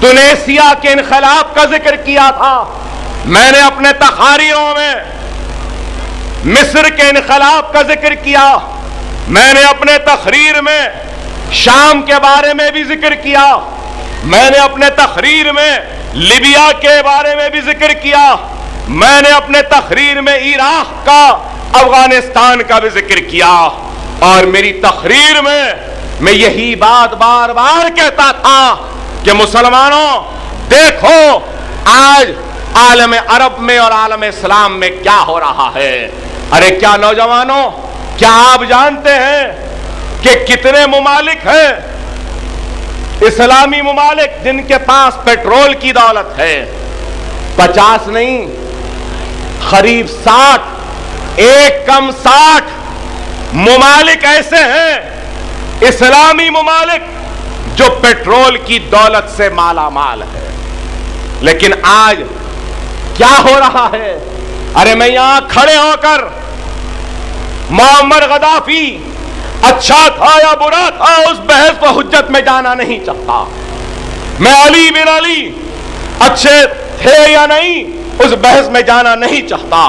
तुनेसिया के इनकलाब का जिक्र किया था। मैंने अपने तकारीरों में मिस्र के इनकलाब का जिक्र किया। मैंने अपने तकरीर में शाम के बारे में भी जिक्र किया। मैंने अपने तकरीर में लीबिया के बारे में भी जिक्र किया। मैंने अपने तकरीर में इराक का, अफगानिस्तान का भी जिक्र किया। और मेरी तकरीर में मैं यही बात बार बार कहता था कि मुसलमानों देखो आज आलम अरब में और आलम इस्लाम में क्या हो रहा है। अरे क्या नौजवानों, क्या आप जानते हैं कि कितने मुमालिक हैं इस्लामी मुमालिक जिनके पास पेट्रोल की दौलत है? 50 नहीं, करीब 60, एक कम 60 मुमालिक ऐसे हैं इस्लामी मुमालिक जो पेट्रोल की दौलत से माला माल है। लेकिन आज क्या हो रहा है? अरे मैं यहां खड़े होकर मोहम्मद गद्दाफी अच्छा था या बुरा था उस बहस व हुज्जत में जाना नहीं चाहता। मैं अली बिन अली अच्छे थे या नहीं उस बहस में जाना नहीं चाहता।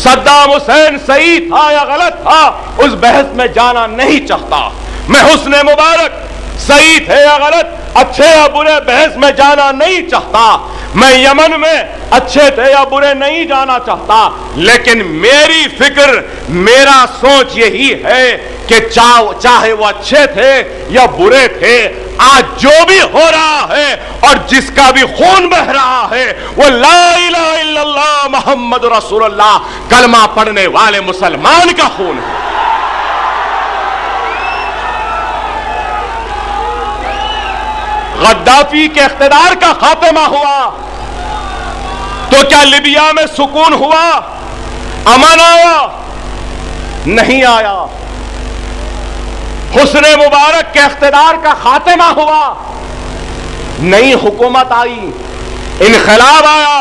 सद्दाम हुसैन सही था या गलत था उस बहस में जाना नहीं चाहता। मैं हुस्ने मुबारक सही थे या गलत, अच्छे या बुरे बहस में जाना नहीं चाहता। मैं यमन में अच्छे थे या बुरे नहीं जाना चाहता। लेकिन मेरी फिक्र, मेरा सोच यही है कि चाहे वो अच्छे थे या बुरे थे, आज जो भी हो रहा है और जिसका भी खून बह रहा है वो ला इलाहा इल्लल्लाह मुहम्मद रसूलुल्लाह कलमा पढ़ने वाले मुसलमान का खून है। गद्दाफी के इख्तिदार का खात्मा हुआ तो क्या लिबिया में सुकून हुआ, अमन आया? नहीं आया। हुस्ने मुबारक के इख्तिदार का खात्मा हुआ, नई हुकूमत आई, इनकलाब आया।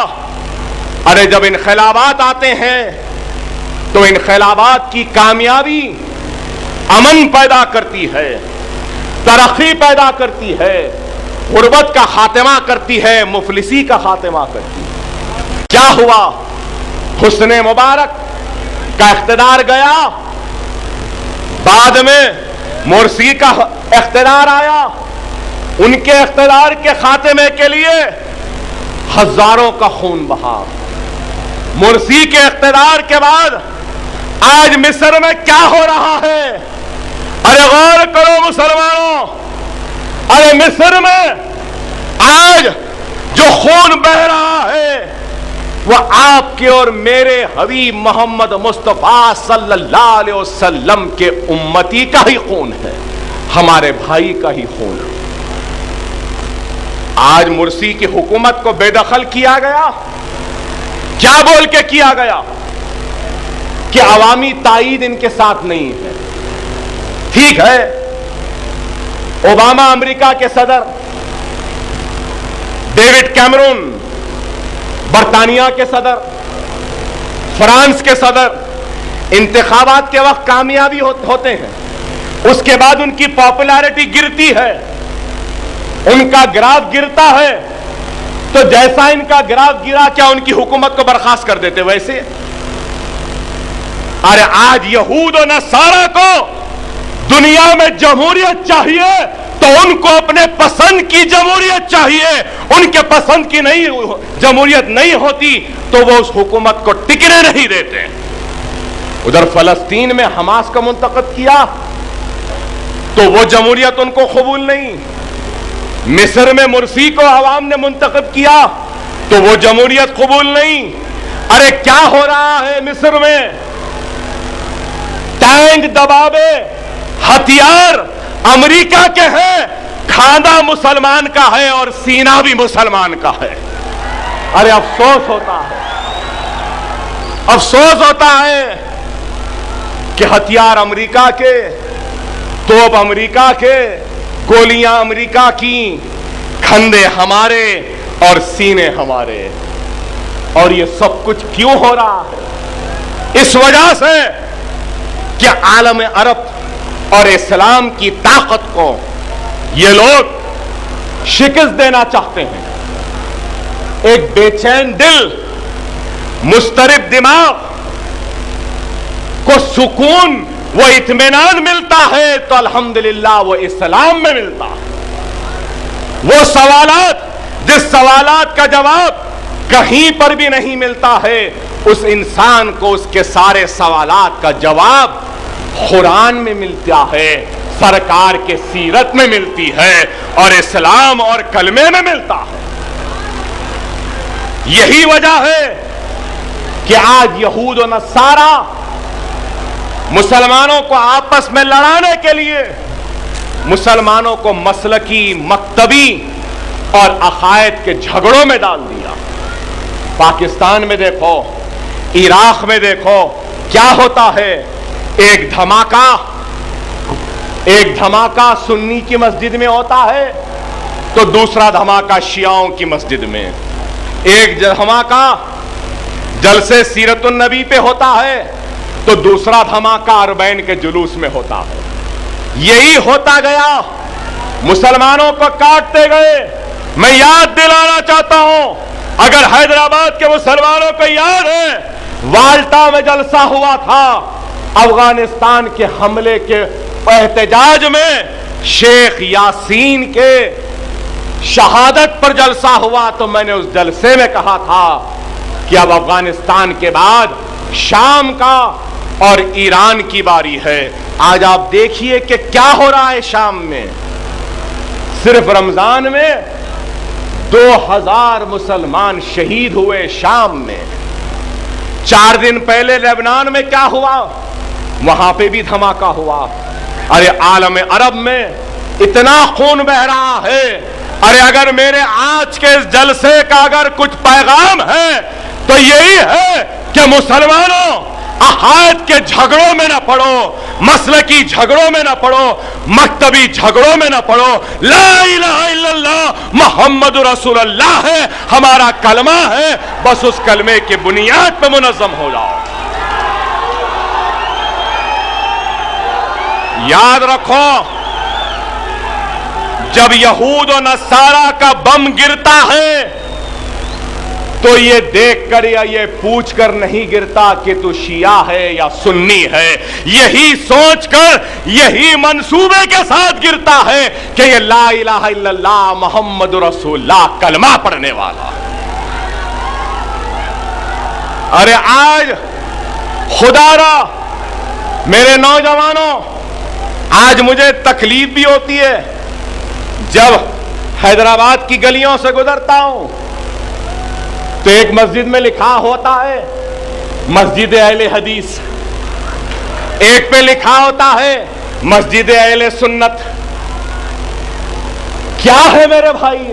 अरे जब इनकलाबात आते हैं तो इनकलाबात की कामयाबी अमन पैदा करती है, तरक्की पैदा करती है, गुर्बत का खात्मा करती है, मुफलिसी का खात्मा करती है। क्या हुआ? हुस्ने मुबारक का इख्तिदार गया, बाद में मुर्सी का इख्तिदार आया। उनके इख्तिदार के खात्मे के लिए हजारों का खून बहा। मुर्सी के इख्तिदार के बाद आज मिस्र में क्या हो रहा है? अरे गौर करो मुसलमानों, अरे मिस्र में आज जो खून बह रहा है वो आपके और मेरे हबीब मोहम्मद मुस्तफा सल्लल्लाहु अलैहि वसल्लम के उम्मती का ही खून है, हमारे भाई का ही खून है। आज मुर्सी की हुकूमत को बेदखल किया गया। क्या बोल के किया गया? कि अवामी ताईद इनके साथ नहीं है। ठीक है, ओबामा अमेरिका के सदर, डेविड कैमरून बरतानिया के सदर, फ्रांस के सदर इंतखाबात के वक्त कामयाबी होते हैं, उसके बाद उनकी पॉपुलैरिटी गिरती है, उनका ग्राफ गिरता है। तो जैसा इनका ग्राफ गिरा क्या उनकी हुकूमत को बर्खास्त कर देते वैसे? अरे आज यहूद और नसारा को दुनिया में जमहूरियत चाहिए तो उनको अपने पसंद की जमहूरियत चाहिए। उनके पसंद की नहीं जमहूरियत नहीं होती तो वो उस हुकूमत को टिकने नहीं देते। उधर फलस्तीन में हमास का मुंतखब किया तो वो जमहूरियत उनको कबूल नहीं। मिस्र में मुर्सी को अवाम ने मुंतखब किया तो वो जमहूरियत कबूल नहीं। अरे क्या हो रहा है मिस्र में? टैंक दबावे, हथियार अमेरिका के हैं, खाना मुसलमान का है और सीना भी मुसलमान का है। अरे अफसोस होता है, अफसोस होता है कि हथियार अमेरिका के, तोप अमेरिका के, गोलियां अमेरिका की, खंदे हमारे और सीने हमारे। और ये सब कुछ क्यों हो रहा है? इस वजह से कि आलम अरब और इस्लाम की ताकत को ये लोग शिकस्त देना चाहते हैं। एक बेचैन दिल, मुस्तरिब दिमाग को सुकून वो इत्मीनान मिलता है तो अल्हम्दुलिल्लाह वो इस्लाम में मिलता है। वो सवालात, जिस सवालात का जवाब कहीं पर भी नहीं मिलता है, उस इंसान को उसके सारे सवालात का जवाब कुरान में मिलता है, सरकार के सीरत में मिलती है और इस्लाम और कलमे में मिलता है। यही वजह है कि आज यहूद और नसारा मुसलमानों को आपस में लड़ाने के लिए मुसलमानों को मसलकी, मकतबी और अकायद के झगड़ों में डाल दिया। पाकिस्तान में देखो, इराक में देखो क्या होता है। एक धमाका सुन्नी की मस्जिद में होता है तो दूसरा धमाका शियाओं की मस्जिद में। एक धमाका जलसे सीरतुन नबी पे होता है तो दूसरा धमाका अरबैन के जुलूस में होता है। यही होता गया, मुसलमानों को काटते गए। मैं याद दिलाना चाहता हूं, अगर हैदराबाद के मुसलमानों को याद है, वाल्टा में जलसा हुआ था अफगानिस्तान के हमले के एहतजाज में, शेख यासीन के शहादत पर जलसा हुआ, तो मैंने उस जलसे में कहा था कि अब अफगानिस्तान के बाद शाम का और ईरान की बारी है। आज आप देखिए कि क्या हो रहा है शाम में। सिर्फ रमजान में 2000 मुसलमान शहीद हुए शाम में। 4 दिन पहले लेबनान में क्या हुआ, वहां पे भी धमाका हुआ। अरे आलम अरब में इतना खून बह रहा है। अरे अगर मेरे आज के इस जलसे का अगर कुछ पैगाम है तो यही है कि मुसलमानों, अकायद के झगड़ों में ना पड़ो, मसलकी झगड़ों में ना पड़ो, मकतबी झगड़ों में ना पड़ो। ला इलाहा इल्लल्लाह मुहम्मदुर रसूलुल्लाह है हमारा कलमा है, बस उस कलमे के बुनियाद पे मुनज़्ज़म हो जाओ। याद रखो, जब यहूद और नसारा का बम गिरता है तो ये देखकर या ये पूछकर नहीं गिरता कि तू शिया है या सुन्नी है। यही सोचकर, यही मंसूबे के साथ गिरता है कि ये ला इलाहा इल्लल्लाह मुहम्मदुर रसूलुल्लाह कलमा पढ़ने वाला। अरे आज खुदारा मेरे नौजवानों, आज मुझे तकलीफ भी होती है जब हैदराबाद की गलियों से गुजरता हूं तो एक मस्जिद में लिखा होता है मस्जिद अहले हदीस, एक पे लिखा होता है मस्जिद अहले सुन्नत। क्या है मेरे भाई?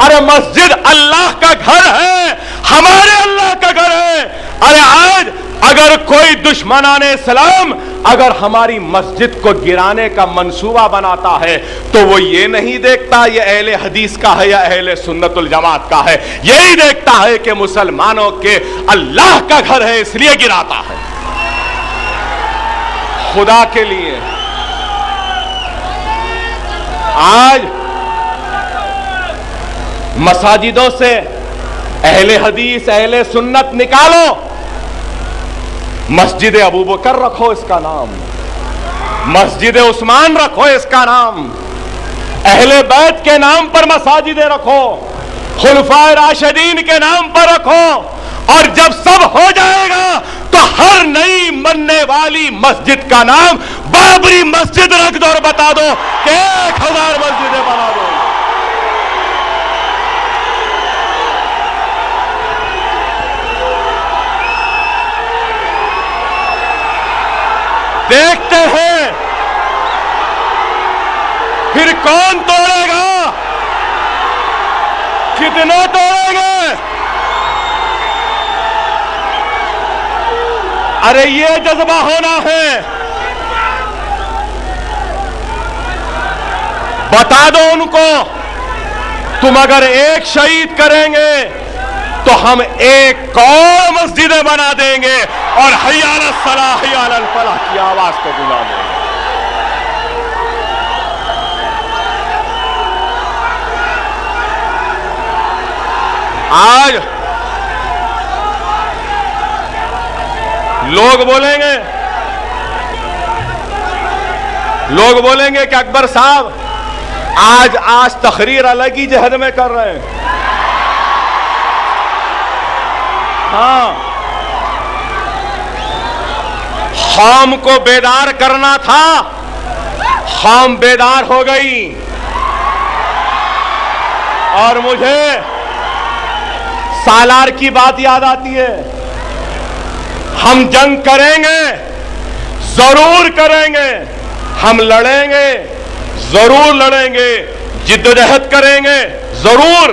अरे मस्जिद अल्लाह का घर है, हमारे अल्लाह का घर है। अरे आज अगर कोई दुश्मनाने इस्लाम अगर हमारी मस्जिद को गिराने का मंसूबा बनाता है तो वो ये नहीं देखता ये अहले हदीस का है या अहले सुन्नतुल जमात का है, यही देखता है कि मुसलमानों के अल्लाह का घर है इसलिए गिराता है। खुदा के लिए आज मसाजिदों से अहले हदीस, अहले सुन्नत निकालो, मस्जिद अबू बकर रखो इसका नाम, मस्जिद उस्मान रखो इसका नाम, अहले बैत के नाम पर मसाजिदें रखो, खुलफाए राशिदीन के नाम पर रखो। और जब सब हो जाएगा तो हर नई बनने वाली मस्जिद का नाम बाबरी मस्जिद रख दो और बता दो कि 1000 मस्जिदें बना दो। देखते हैं फिर कौन तोड़ेगा, कितने तोड़ेंगे। अरे ये जज्बा होना है। बता दो उनको, तुम अगर एक शहीद करेंगे तो हम एक और मस्जिदें बना देंगे और हय्या अलल सलाह हय्या अलल फलाह की आवाज को बुला देंगे। आज लोग बोलेंगे कि अकबर साहब आज तकरीर अलग ही जहद में कर रहे हैं। हाँ, कौम को बेदार करना था, कौम बेदार हो गई। और मुझे सालार की बात याद आती है। हम जंग करेंगे, जरूर करेंगे, हम लड़ेंगे, जरूर लड़ेंगे, जिद्दोजहद करेंगे जरूर,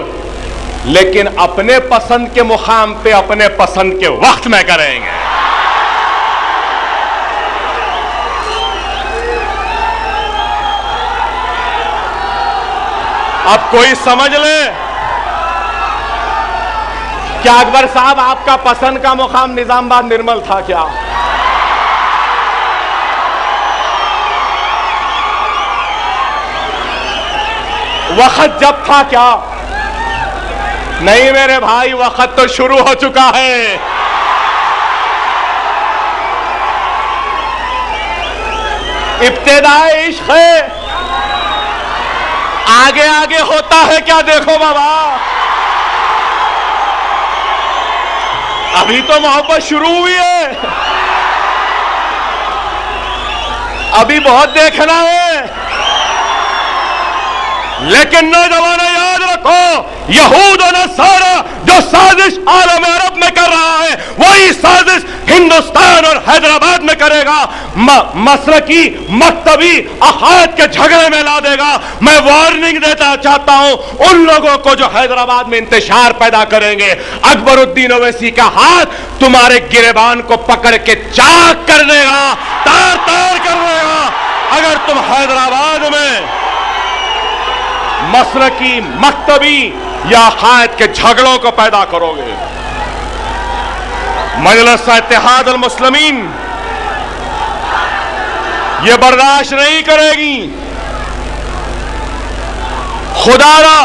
लेकिन अपने पसंद के मुकाम पे अपने पसंद के वक्त में करेंगे। अब कोई समझ ले, क्या अकबर साहब आपका पसंद का मुकाम निजामाबाद निर्मल था क्या? वक्त जब था क्या? नहीं मेरे भाई, वक्त तो शुरू हो चुका है। इब्तिदाए इश्क है, आगे आगे होता है क्या? देखो बाबा, अभी तो मोहब्बत शुरू हुई है, अभी बहुत देखना है। लेकिन नौजवानों याद रखो, यहूद और नसारा जो साजिश आलम अरब में कर रहा है, वही साजिश हिंदुस्तान और हैदराबाद में करेगा। मसलकी मकतबी अकायद के झगड़े में ला देगा। मैं वार्निंग देता चाहता हूं उन लोगों को जो हैदराबाद में इंतशार पैदा करेंगे। अकबरुद्दीन ओवैसी का हाथ तुम्हारे गिरेबान को पकड़ के चाक कर देगा, तार तार कर देगा, अगर तुम हैदराबाद में मसलकी मकतबी या अकायद के झगड़ों को पैदा करोगे। मजलिस इत्तेहाद अल मुस्लिमीन ये बर्दाश्त नहीं करेगी। खुदारा